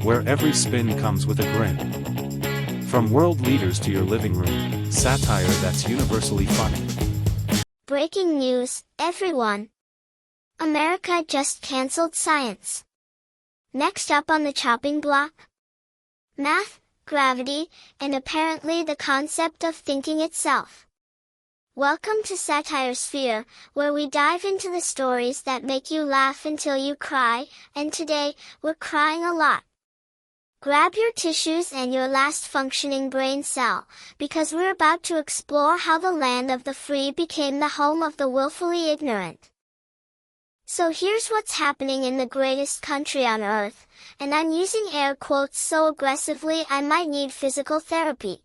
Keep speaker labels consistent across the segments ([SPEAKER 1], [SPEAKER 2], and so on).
[SPEAKER 1] Where every spin comes with a grin. From world leaders to your living room, satire that's universally funny.
[SPEAKER 2] Breaking news, everyone! America just cancelled science. Next up on the chopping block? Math, gravity, and apparently the concept of thinking itself. Welcome to SatireSphere, where we dive into the stories that make you laugh until you cry, and today, we're crying a lot. Grab your tissues and your last functioning brain cell, because we're about to explore how the land of the free became the home of the willfully ignorant. So here's what's happening in the greatest country on earth, and I'm using air quotes so aggressively I might need physical therapy.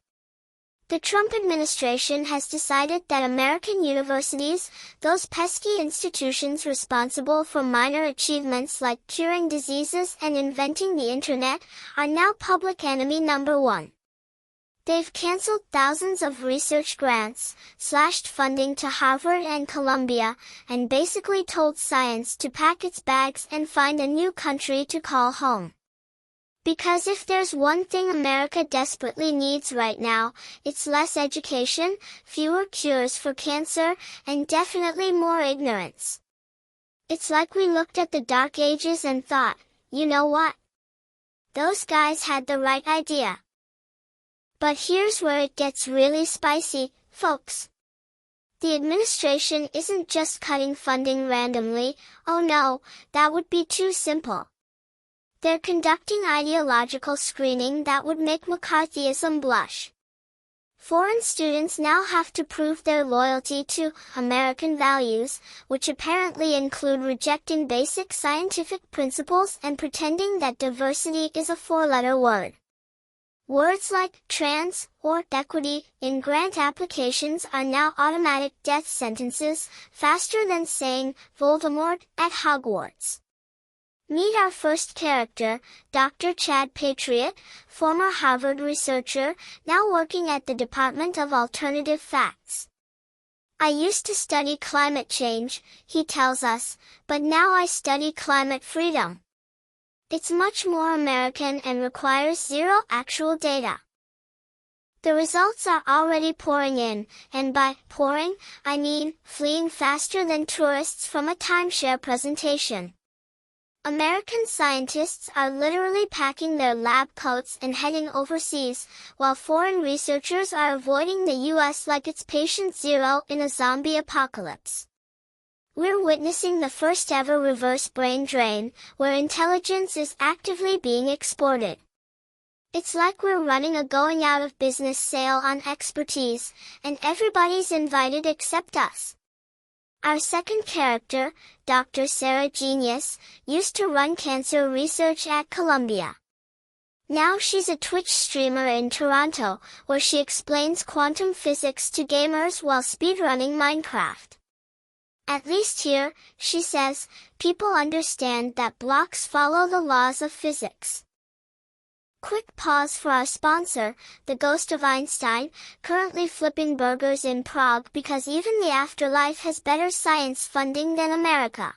[SPEAKER 2] The Trump administration has decided that American universities, those pesky institutions responsible for minor achievements like curing diseases and inventing the internet, are now public enemy number one. They've canceled thousands of research grants, slashed funding to Harvard and Columbia, and basically told science to pack its bags and find a new country to call home. Because if there's one thing America desperately needs right now, it's less education, fewer cures for cancer, and definitely more ignorance. It's like we looked at the Dark Ages and thought, you know what? Those guys had the right idea. But here's where it gets really spicy, folks. The administration isn't just cutting funding randomly, oh no, that would be too simple. They're conducting ideological screening that would make McCarthyism blush. Foreign students now have to prove their loyalty to American values, which apparently include rejecting basic scientific principles and pretending that diversity is a four-letter word. Words like trans or equity in grant applications are now automatic death sentences, faster than saying Voldemort at Hogwarts. Meet our first character, Dr. Chad Patriot, former Harvard researcher, now working at the Department of Alternative Facts. I used to study climate change, he tells us, but now I study climate freedom. It's much more American and requires zero actual data. The results are already pouring in, and by pouring, I mean fleeing faster than tourists from a timeshare presentation. American scientists are literally packing their lab coats and heading overseas, while foreign researchers are avoiding the U.S. like it's patient zero in a zombie apocalypse. We're witnessing the first ever reverse brain drain, where intelligence is actively being exported. It's like we're running a going out of business sale on expertise, and everybody's invited except us. Our second character, Dr. Sarah Genius, used to run cancer research at Columbia. Now she's a Twitch streamer in Toronto, where she explains quantum physics to gamers while speedrunning Minecraft. At least here, she says, people understand that blocks follow the laws of physics. Quick pause for our sponsor, the Ghost of Einstein, currently flipping burgers in Prague because even the afterlife has better science funding than America.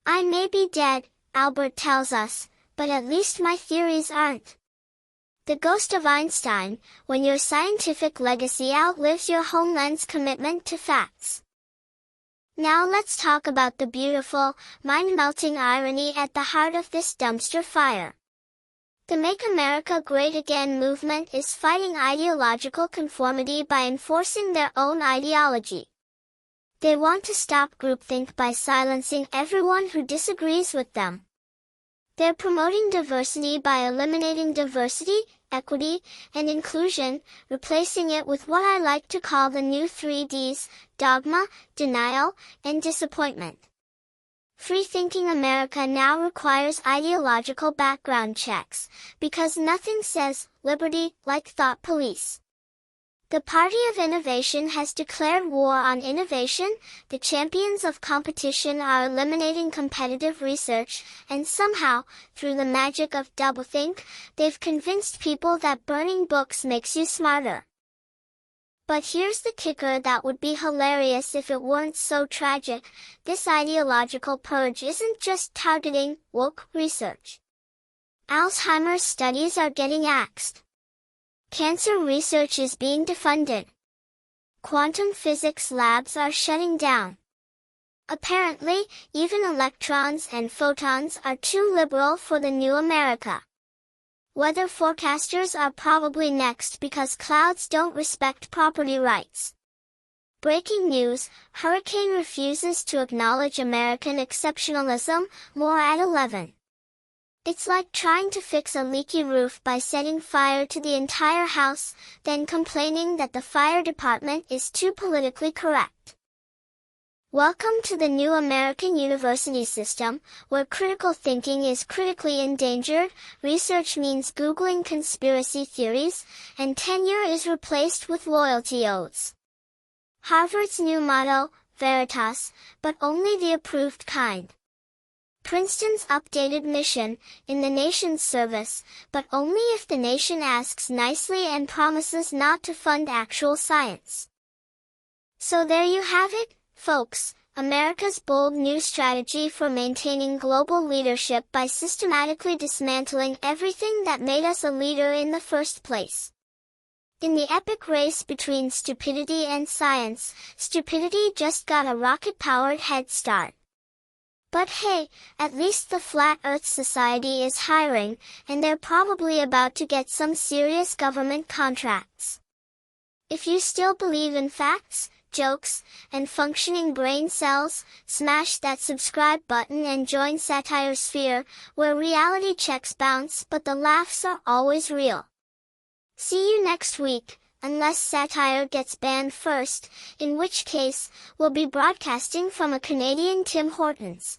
[SPEAKER 2] I may be dead, Albert tells us, but at least my theories aren't. The Ghost of Einstein, when your scientific legacy outlives your homeland's commitment to facts. Now let's talk about the beautiful, mind-melting irony at the heart of this dumpster fire. The Make America Great Again movement is fighting ideological conformity by enforcing their own ideology. They want to stop groupthink by silencing everyone who disagrees with them. They're promoting diversity by eliminating diversity, equity, and inclusion, replacing it with what I like to call the new 3Ds, dogma, denial, and disappointment. Free-thinking America now requires ideological background checks, because nothing says liberty like thought police. The Party of Innovation has declared war on innovation, the champions of competition are eliminating competitive research, and somehow, through the magic of doublethink, they've convinced people that burning books makes you smarter. But here's the kicker that would be hilarious if it weren't so tragic. This ideological purge isn't just targeting woke research. Alzheimer's studies are getting axed. Cancer research is being defunded. Quantum physics labs are shutting down. Apparently, even electrons and photons are too liberal for the new America. Weather forecasters are probably next because clouds don't respect property rights. Breaking news, hurricane refuses to acknowledge American exceptionalism, more at 11. It's like trying to fix a leaky roof by setting fire to the entire house, then complaining that the fire department is too politically correct. Welcome to the new American university system, where critical thinking is critically endangered, research means Googling conspiracy theories, and tenure is replaced with loyalty oaths. Harvard's new motto, Veritas, but only the approved kind. Princeton's updated mission, in the nation's service, but only if the nation asks nicely and promises not to fund actual science. So there you have it, folks, America's bold new strategy for maintaining global leadership by systematically dismantling everything that made us a leader in the first place. In the epic race between stupidity and science, stupidity just got a rocket-powered head start. But hey, at least the Flat Earth Society is hiring, and they're probably about to get some serious government contracts. If you still believe in facts, jokes, and functioning brain cells, smash that subscribe button and join SatireSphere, where reality checks bounce but the laughs are always real. See you next week, unless satire gets banned first, in which case, we'll be broadcasting from a Canadian Tim Hortons.